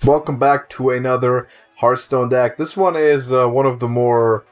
Welcome back to another Hearthstone deck. This one is one of the more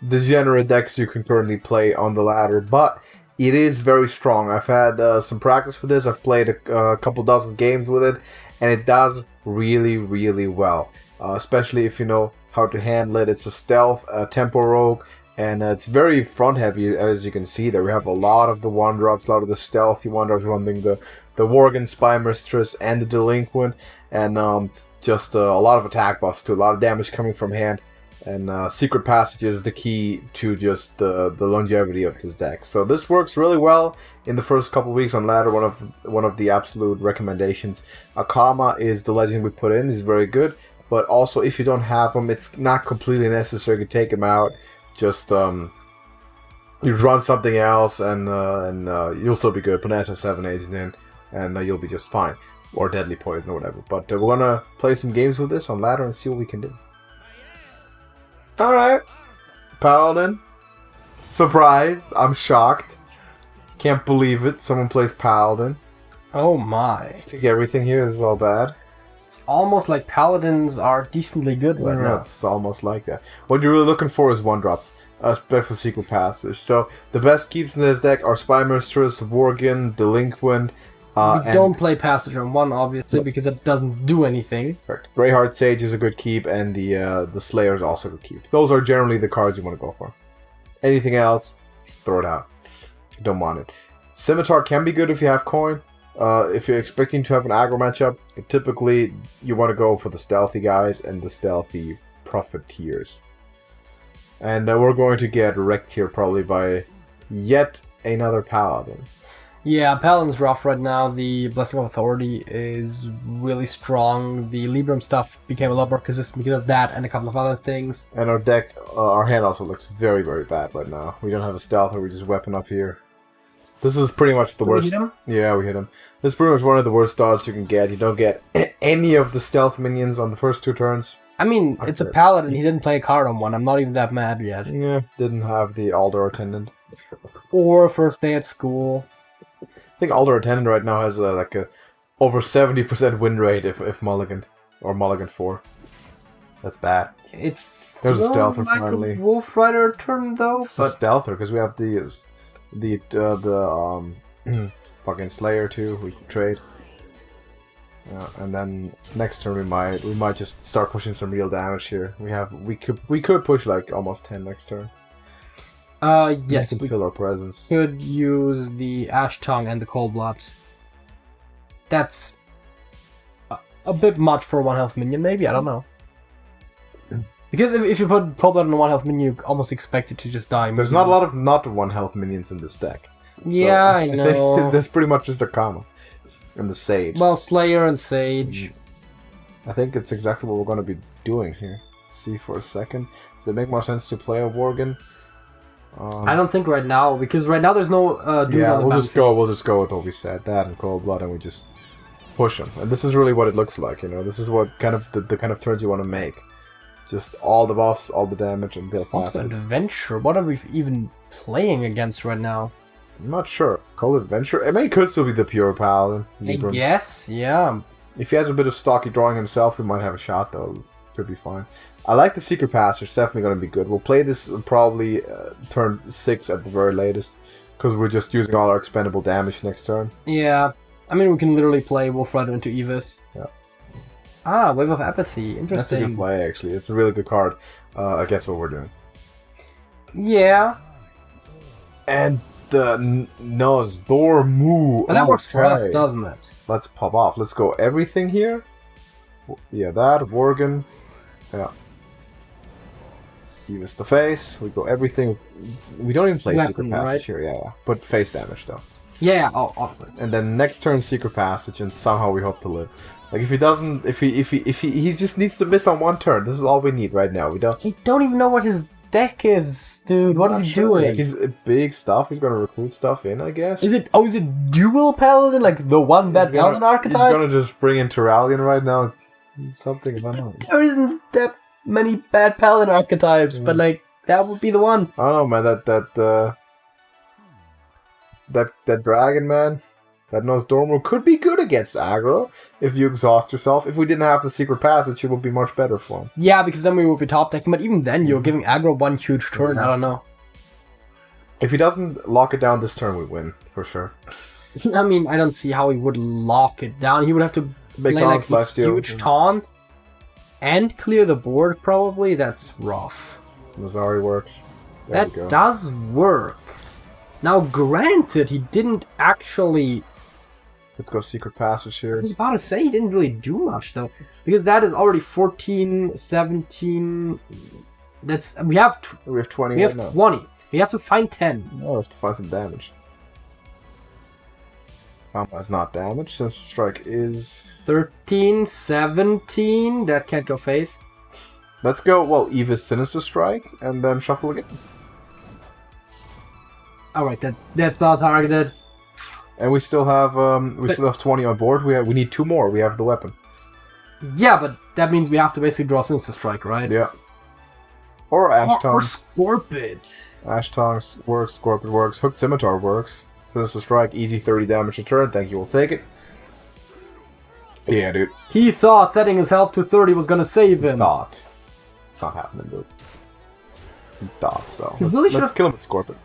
degenerate decks you can currently play on the ladder, but it is very strong. I've had some practice with this. I've played a couple dozen games with it, and it does really, really well. Especially if you know how to handle it. It's a stealth, tempo rogue, and it's very front heavy, as you can see there. We have a lot of the 1-drops, a lot of the stealthy 1-drops running the Worgen, Spy Mistress, and the Delinquent, and just a lot of attack buffs too, a lot of damage coming from hand, and Secret Passage is the key to just the longevity of this deck. So this works really well in the first couple weeks on ladder. One of the absolute recommendations. Akama is the legend we put in. He's very good, but also if you don't have him, it's not completely necessary to take him out. Just you run something else, and you'll still be good. Put an SS7 agent in, and you'll be just fine. Or Deadly Poison or whatever. But we're gonna play some games with this on ladder and see what we can do. Alright. Paladin. Surprise. I'm shocked. Can't believe it. Someone plays Paladin. Oh my. Let's pick everything here. This is all bad. It's almost like Paladins are decently good right now. It's almost like that. What you're really looking for is 1-drops. Especially for Secret Passage. So the best keeps in this deck are Spy Mistress, Worgen, Delinquent. We don't play Passage on 1, obviously, because it doesn't do anything. Correct. Greyheart Sage is a good keep, and the Slayer is also a good keep. Those are generally the cards you want to go for. Anything else, just throw it out. You don't want it. Scimitar can be good if you have coin. If you're expecting to have an aggro matchup, but typically you want to go for the stealthy guys and the stealthy profiteers. And we're going to get wrecked here probably by yet another Paladin. Yeah, Paladin's rough right now. The Blessing of Authority is really strong. The Libram stuff became a lot more consistent because of that and a couple of other things. And our deck, our hand also looks very, very bad right now. We don't have a stealth, or we just weapon up here. This is pretty much the worst. We hit him? Yeah, we hit him. This is pretty much one of the worst starts you can get. You don't get any of the stealth minions on the first 2 turns. I mean, it's a Paladin. He didn't play a card on 1. I'm not even that mad yet. Yeah, didn't have the Alder Attendant. Or first day at school. I think Alder Attendant right now has like a over 70% win rate if Mulligan or Mulligan 4. That's bad. It There's a feels stealther like finally. a Wolf Rider turn though. It's a stealther because we have the fucking Slayer too. We can trade. And then next turn we might just start pushing some real damage here. We could push like almost 10 next turn. Yes, we feel our presence. Could use the Ash Tongue and the Cold Blood. That's a bit much for a 1 health minion, maybe? I don't know. Because if you put Cold Blood on a 1 health minion, you almost expect it to just die. There's not a lot of not 1 health minions in this deck. Yeah, so I know. Think that's pretty much just a Akama. And the Sage. Well, Slayer and Sage. I think it's exactly what we're going to be doing here. Let's see for a second. Does it make more sense to play a Worgen? I don't think right now, because right now there's no dude on the we'll just go with what we said, that and Cold Blood, and we just push them. And this is really what it looks like, you know. This is what kind of the kind of turns you want to make. Just all the buffs, all the damage, and build faster. Adventure. What are we even playing against right now? I'm not sure. Cold Adventure. I mean, it could still be the pure Paladin. I guess, yeah. If he has a bit of stocky drawing himself, we might have a shot though. Could be fine. I like the Secret Passage. It's definitely going to be good. We'll play this probably turn 6 at the very latest, because we're just using all our expendable damage next turn. Yeah. I mean, we can literally play Wolf Rider into Evis. Yeah. Ah, Wave of Apathy. Interesting. That's a good play, actually. It's a really good card. I guess what we're doing. Yeah. And the Nozdormu. And that works for us, doesn't it? Let's pop off. Let's go everything here. Yeah, that, Worgen. Yeah. Give us the face. We go everything. We don't even play Weapon, Secret Passage right? here. Yeah. But face damage, though. Yeah, obviously. And then next turn Secret Passage, and somehow we hope to live. Like if he doesn't, if he just needs to miss on 1 turn. This is all we need right now. We don't even know what his deck is, dude. What is he doing? Like he's big stuff. He's gonna recruit stuff in, I guess. Is it dual Paladin, like the one bad Paladin archetype? He's gonna just bring in Tyrallion right now. Something, I don't know. There isn't that many bad Paladin archetypes, but like that would be the one. I don't know, man. That dragon, man. That Nosdormu could be good against aggro if you exhaust yourself. If we didn't have the secret passage, it would be much better for him. Yeah, because then we would be top decking, but even then you're giving aggro one huge turn, Yeah. I don't know. If he doesn't lock it down this turn, we win, for sure. I mean, I don't see how he would lock it down. He would have to Big play like taunts, a lifesteal. huge taunt and clear the board, probably. That's rough. Mazari works. There we That go. does work. Now, granted, he didn't actually... Let's go secret passage here. I was about to say he didn't really do much, though. Because that is already 14, 17... That's... We have 20 we right have now. 20. We have to find 10. No, we have to find some damage. That's not damage, since strike is... 13, 17... That can't go face. Let's go, well, Eva's Sinister Strike, and then shuffle again. Alright, that's not targeted. And we still have still have 20 on board. We need 2 more. We have the weapon. Yeah, but that means we have to basically draw Sinister Strike, right? Yeah. Or Ash Or Tongue. Scorpid. Ash Tongue works, Scorpion works, Hooked Scimitar works. Sinister Strike, easy 30 damage a turn. Thank you, we'll take it. Yeah, dude. He thought setting his health to 30 was gonna save him. Not. It's not happening, dude. He thought so. He Let's, really let's should've- kill him with Scorpion.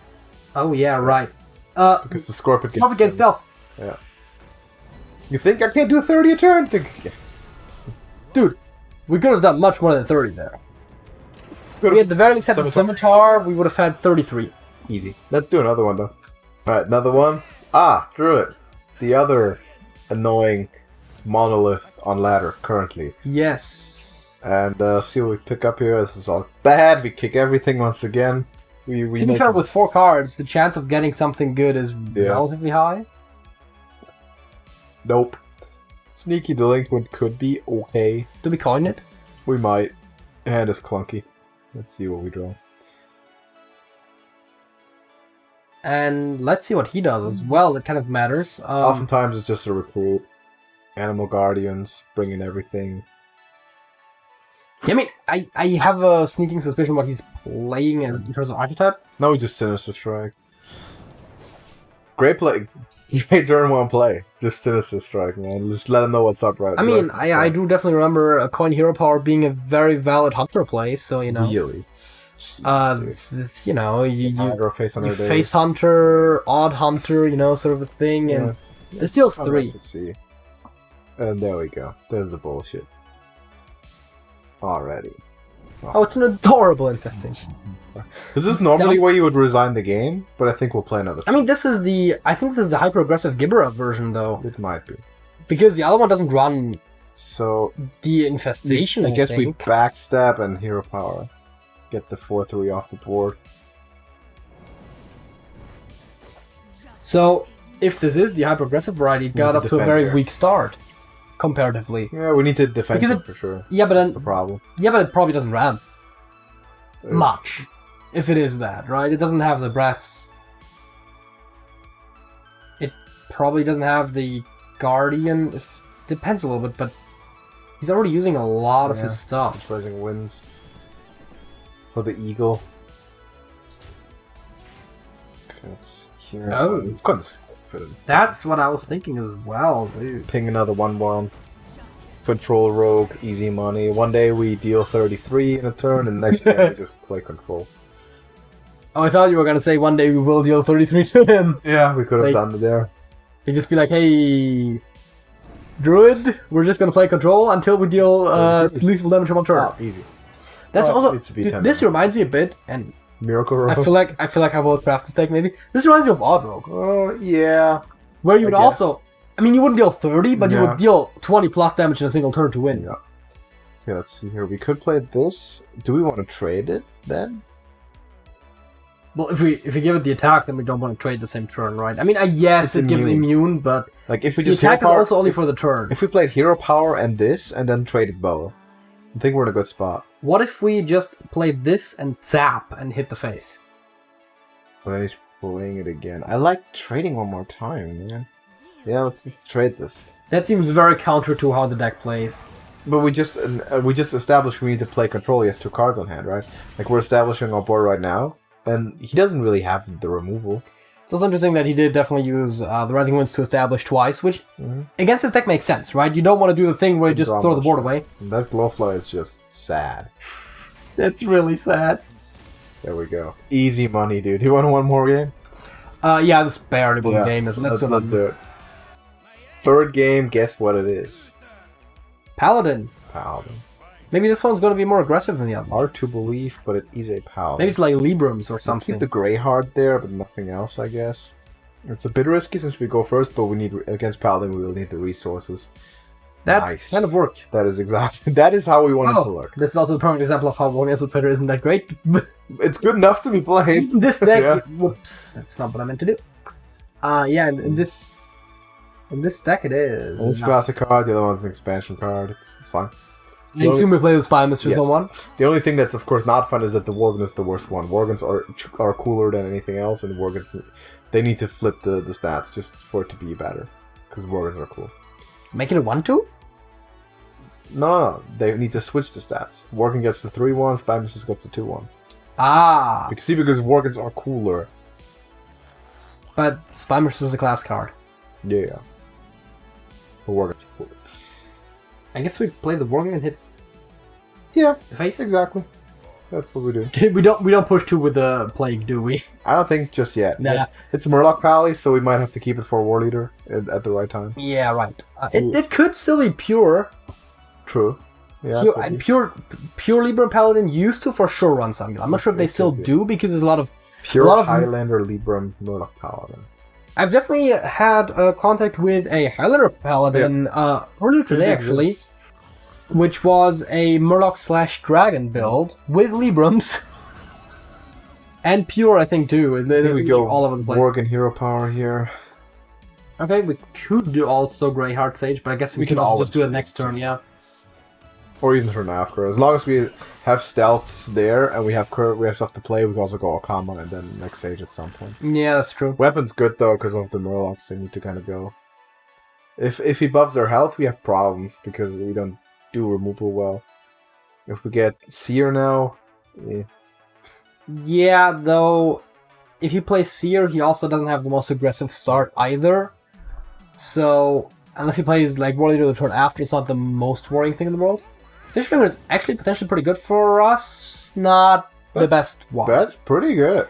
Oh yeah, right. Because the Scorpion Stop gets... against stealth. Yeah. You think I can't do a 30 a turn? Yeah. Dude, we could have done much more than 30 there. Could've- We at the very least had the Scimitar, we would have had 33. Easy. Let's do another one, though. Alright, another one. Ah, Druid. The other annoying monolith on ladder, currently. Yes. And see what we pick up here. This is all bad. We kick everything once again. We To be make fair, with 4 cards, the chance of getting something good is relatively high. Nope. Sneaky Delinquent could be okay. Do we coin it? We might. Hand is clunky. Let's see what we draw. And let's see what he does as well. It kind of matters. Oftentimes it's just a recruit. Animal Guardians, bringing everything. I mean, I have a sneaking suspicion what he's playing as in terms of archetype. No, we just Sinister Strike. Great play. Great turn 1 play. Just Sinister Strike, man. Just let him know what's up right I mean, right, so. I do definitely remember a coin hero power being a very valid hunter play, so you know. Really? It's, you know, you Aggro face on you their days. face hunter, odd hunter, you know, sort of a thing, and it steals I'd 3. like to see. And there we go. There's the bullshit. Already. Oh, it's an adorable infestation. Is this normally where you would resign the game? But I think we'll play another. I mean, I think this is the hyper-aggressive Gibbera version, though. It might be. Because the other one doesn't run So, the infestation, I guess we think. backstab and hero power. Get the 4-3 off the board. So, if this is the hyper-aggressive variety, it got to off to a defend very here. weak start, comparatively. Yeah, we need to defend Because it for sure. Yeah, but That's then, the problem. yeah, but it probably doesn't ram Uh, much. If it is that, right? It doesn't have the breaths. It probably doesn't have the Guardian. Depends a little bit, but he's already using a lot of his stuff. Rising Winds. For the Eagle. Okay, let's here. Oh. It's going to put it. That's what I was thinking as well, dude. Ping another 1/1. Control Rogue, easy money. One day we deal 33 in a turn, and next game we just play control. Oh, I thought you were gonna say one day we will deal 33 to him. Yeah, we could have Like- done it there. He'd just be like, hey, Druid, we're just gonna play control until we deal lethal damage on one turn. Oh, easy. That's Oh, also, it's a B10 dude, this reminds me a bit, and Miracle Rogue. I feel like I will craft this deck maybe. This reminds me of Odd Rogue, Oh, yeah. where you would I guess. also, I mean, you wouldn't deal 30, but you Yeah. would deal 20 plus damage in a single turn to win. Yeah. Okay, let's see here. We could play this. Do we want to trade it then? Well, if we give it the attack, then we don't want to trade the same turn, right? I mean, yes, It's it gives immune. immune, but Like if we the just attack is hero power, also only for the turn. if we played hero power and this and then traded bow, I think we're in a good spot. What if we just played this and zap and hit the face? But then he's playing it again. I like trading one more time, man. Yeah, let's trade this. That seems very counter to how the deck plays. But we just established we need to play control. He has 2 cards on hand, right? Like we're establishing our board right now, and he doesn't really have the removal. It's also interesting that he did definitely use the Rising Winds to establish twice, which against his deck makes sense, right? You don't want to do the thing where you just throw the board away. That Glowfly is just sad. That's really sad. There we go. Easy money, dude. Do you want one more game? Yeah, this barely was a game. Let's do it. Third game, guess what it is? Paladin. It's Paladin. Maybe this one's going to be more aggressive than the other. Hard to believe, but it is a Paladin. Maybe it's like Librams or something. Keep the Grey Heart there, but nothing else, I guess. It's a bit risky since we go first, but we need against Paladin, we will need the resources. That nice. kind of worked. That is exactly. That is how we want it to look. This is also the perfect example of how one Elspeth Twitter isn't that great. It's good enough to be played. This deck, whoops, that's not what I meant to do. Yeah, in this deck it is. It's a classic card. The other one's an expansion card. It's fine. I assume we play the Spy Mistress on one. The only thing that's of course not fun is that the Worgen is the worst one. Worgens are cooler than anything else, and Worgen they need to flip the stats just for it to be better, because Worgens are cool. Make it a 1/2? No, they need to switch the stats. Worgen gets the 3/1, Spy Mistress gets the 2/1. Ah. Because Worgens are cooler. But Spy Mistress is a class card. Yeah. But Worgens are cooler. I guess we play the Worgen and hit. Yeah, the face. Exactly. That's what we do. we don't push 2 with the Plague, do we? I don't think just yet. Nah. It's Murloc Pally, so we might have to keep it for War Leader at the right time. Yeah, right. It could still be pure. True. Yeah. Pure Libra Paladin used to for sure run Sungill. I'm not sure if they still do, because there's a lot of Highlander Libram Murloc Paladin. I've definitely had contact with a Highlander Paladin earlier today, actually, which was a Murloc/Dragon build with Librams. And Pure, I think, too. Here we go. All over the place. Worgen Hero Power here. Okay, we could do also Greyheart Sage, but I guess we can also just do it next turn, yeah. Or even turn after. As long as we have stealths there and we have stuff to play, we can also go Akama and then next Sage at some point. Yeah, that's true. Weapon's good though, because of the Murlocs, they need to kind of go. If he buffs their health, we have problems, because we don't do removal well. If we get Seer now, Yeah, though, if he plays Seer, he also doesn't have the most aggressive start either. So, unless he plays like War Leader the turn after, it's not the most worrying thing in the world. Fishbringer is actually potentially pretty good for us, not the best one. That's pretty good.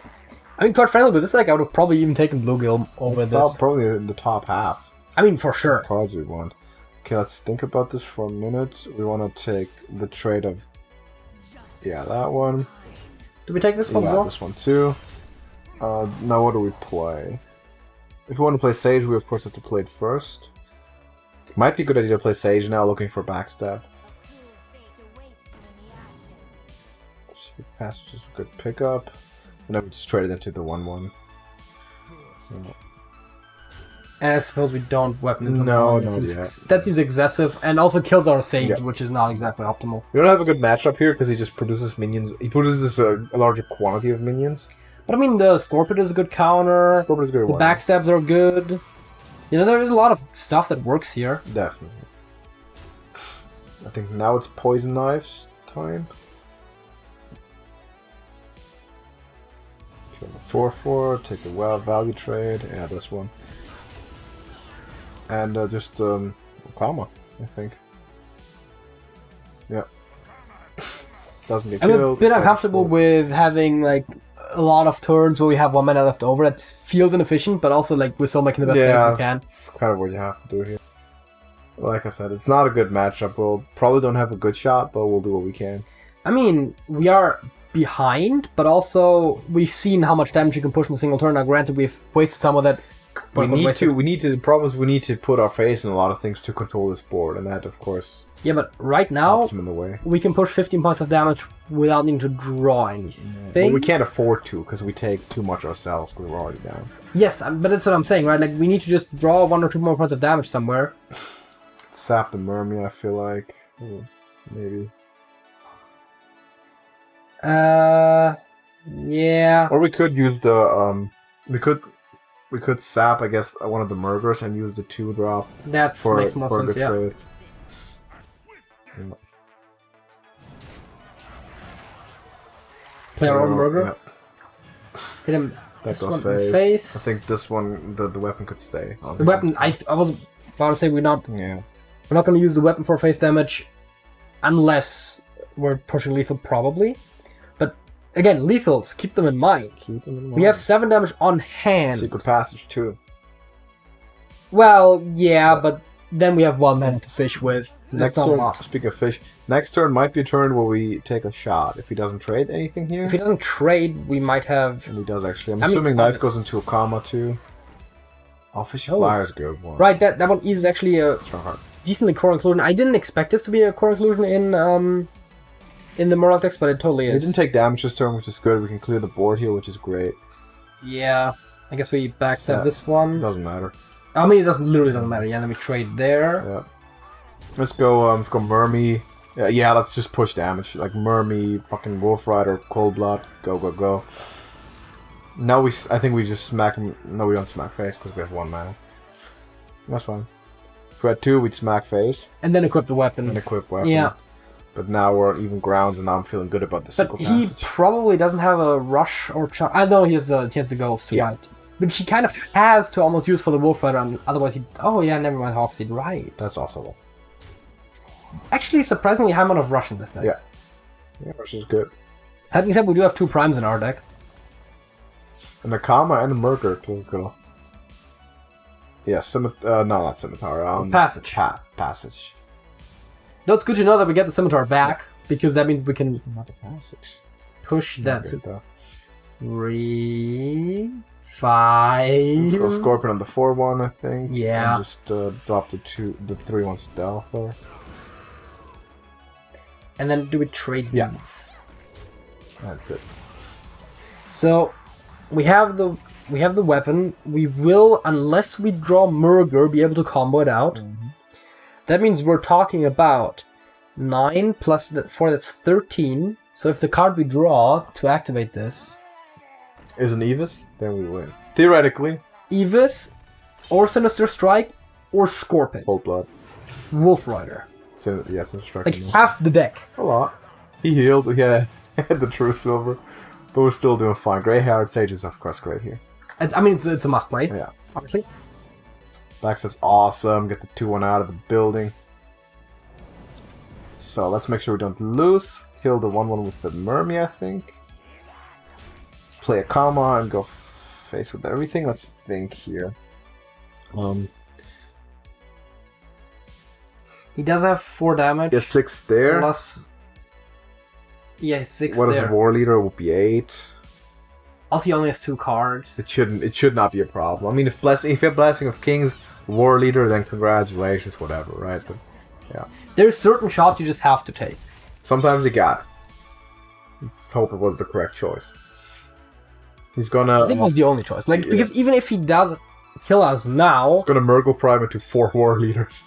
I mean, quite frankly, with this deck, I would have probably even taken Bluegill over this. Probably in the top half. I mean, for sure. Cards we want. Okay, let's think about this for a minute. We want to take the trade of... Yeah, that one. Do we take this one as well? This one too. Now what do we play? If we want to play Sage, we of course have to play it first. Might be a good idea to play Sage now, looking for backstab. Passage is a good pickup. And then we just traded into the 1/1. And I suppose we don't weapon into that seems excessive, and also kills our Sage, which is not exactly optimal. We don't have a good matchup here because he just produces minions. He produces a larger quantity of minions. But I mean, the Scorpion is a good counter. Scorpion is good. The backstabs are good. You know, there is a lot of stuff that works here. Definitely. I think now it's Poison Knives time. 4/4, take the value trade. Yeah, this one. And just Karma, I think. Yeah. Doesn't get killed. I'm a bit uncomfortable with having like a lot of turns where we have 1 mana left over. That feels inefficient, but also like we're still making the best plays we can. It's kind of what you have to do here. Like I said, it's not a good matchup. We'll probably don't have a good shot, but we'll do what we can. I mean, we are behind, but also we've seen how much damage you can push in a single turn. Now, granted, we've wasted some of that. We need to. The problem is we need to put our face in a lot of things to control this board, and that, of course. Yeah, but right now puts them in the way. We can push 15 points of damage without needing to draw anything. Yeah. Well, we can't afford to because we take too much ourselves because we're already down. Yes, but that's what I'm saying, right? Like we need to just draw 1 or 2 more points of damage somewhere. Sap the Mermy, I feel like maybe. Yeah. Or we could use the we could sap, I guess, one of the Murgers and use the 2-drop. That makes more sense, yeah. Trade. Play our own Murger? Yeah. Hit him That This goes one face. I think this one, the weapon could stay. The weapon, I was about to say we're not going to use the weapon for face damage unless we're pushing lethal, probably. But again, lethals, keep them in mind. We have 7 damage on hand. Secret passage too. Well, yeah, but then we have 1 mana to fish with. Next turn, speaking of fish, next turn might be a turn where we take a shot. If he doesn't trade anything here. If he doesn't trade, we might have... And he does actually. I'm assuming knife goes into a comma too. Oh, Fishy Flyer is a good one. Right, that one is actually a Strongheart. Decently core inclusion. I didn't expect this to be a core inclusion in the Moral decks, but it totally is. We didn't take damage this turn, which is good. We can clear the board here, which is great. Yeah, I guess we backstab this one. Doesn't matter. I mean, literally doesn't matter. Yeah, let me trade there. Yeah. Let's go Mermy. Yeah, let's just push damage. Like Mermy, fucking Wolf Rider, Cold Blood. Go, go, go. Now I think we just smack him. No, we don't smack face because we have 1 mana. That's fine. If we had 2, we'd smack face. And then equip the weapon. And equip weapon. Yeah. But now we're even grounds, and now I'm feeling good about the But he probably doesn't have a rush or charge. I know he has the ghost, right? But she kind of has to almost use for the Wolf Rider, and otherwise he... Oh yeah, never mind, Hawkseed, right. That's also... Actually, surprisingly high amount of rush in this deck. Yeah. Yeah, rush is good. Having said, we do have 2 primes in our deck. And a comma and a murder to go. Yeah, no, not scimitar. Passage. Passage. Though it's good to know that we get the scimitar back, because that means we can... Not a passage. Push that to 3... 5. Let's go Scorpion on the 4-1, I think. Yeah. And just drop the 3-1 stealth there. And then do we trade these? That's it. So we have the weapon. We will, unless we draw Murger, be able to combo it out. That means we're talking about 9 plus 4, that's 13. So if the card we draw to activate this is an Evis, then we win. Theoretically. Evis, or Sinister Strike, or Scorpion. Cold Blood. Wolf Rider. Sinister Strike. Like half the deck. A lot. He healed, we had the True Silver. But we're still doing fine. Grey-haired Sage is of course great here. It's a must play. Yeah. Obviously. Backstep's awesome. Get the 2-1 out of the building. So let's make sure we don't lose. Kill the 1-1 with the Mermy, I think. Play a comma and go face with everything. Let's think here. He does have 4 damage. Yeah, 6 there. Plus... Yeah, 6 what there. What is War Leader? It would be 8. Also, he only has 2 cards. It should not be a problem. I mean, if you have Blessing of Kings, War Leader, then congratulations, whatever, right? But yeah, there's certain shots you just have to take. Sometimes you got it. Let's hope it was the correct choice. He's gonna... I think it was the only choice. Like, because even if he does kill us now... He's gonna Murgle Prime into 4 War Leaders.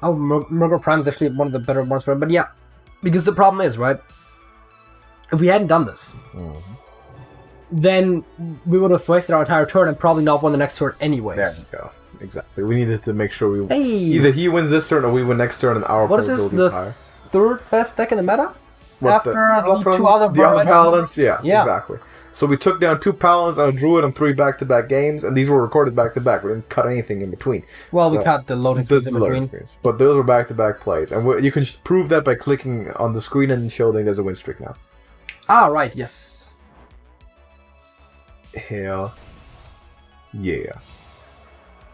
Oh, Murgle Prime is actually one of the better ones for him. But yeah, because the problem is, right? If we hadn't done this, then we would have wasted our entire turn and probably not won the next turn anyways. There you go. Exactly. We needed to make sure we... Either he wins this turn or we win next turn and our probability is higher. What is this, the 3rd best deck in the meta? What, after the 2 other Paladins? Yeah, exactly. So we took down 2 Paladins and a Druid on 3 back-to-back games, and these were recorded back-to-back. We didn't cut anything in between. Well, we cut the loading screens in between. But those were back-to-back plays. And you can prove that by clicking on the screen and showing there's a win streak now. Ah, right, yes. Hell yeah.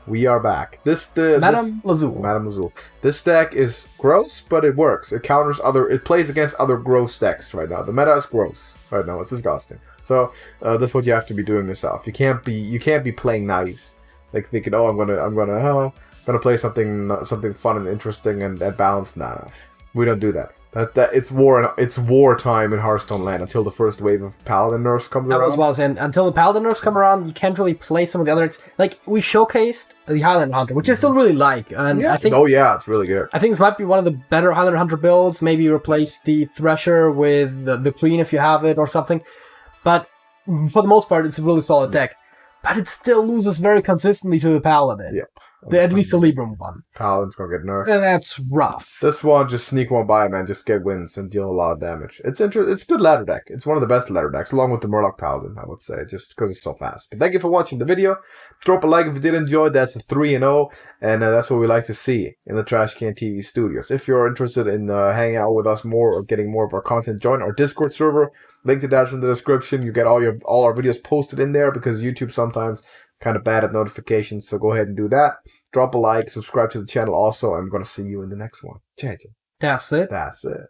We are back. Madame Lazul. This deck is gross, but it works. It counters it plays against other gross decks right now. The meta is gross right now. It's disgusting. So that's what you have to be doing yourself. You can't be playing nice, like thinking, oh, I'm gonna play something fun and interesting and balanced. Nah, we don't do that. It's war time in Hearthstone land until the first wave of Paladin nerfs comes around. As well as until the Paladin nerfs come around, you can't really play some of the other. Like we showcased the Highlander Hunter, which I still really like, and I think it's really good. I think this might be one of the better Highlander Hunter builds. Maybe replace the Thresher with the Queen if you have it or something. But for the most part, it's a really solid deck. But it still loses very consistently to the Paladin. Yep. At least the Libram one. Paladin's gonna get nerfed. And that's rough. This one, just sneak one by, man. Just get wins and deal a lot of damage. It's It's good ladder deck. It's one of the best ladder decks, along with the Murloc Paladin, I would say, just because it's so fast. But thank you for watching the video. Drop a like if you did enjoy. That's a 3-0, and that's what we like to see in the TrashcanTV studios. If you're interested in hanging out with us more or getting more of our content, join our Discord server. Link to that's in the description. You get all our videos posted in there because YouTube sometimes kind of bad at notifications, so go ahead and do that. Drop a like, subscribe to the channel also, and I'm going to see you in the next one. That's it. That's it.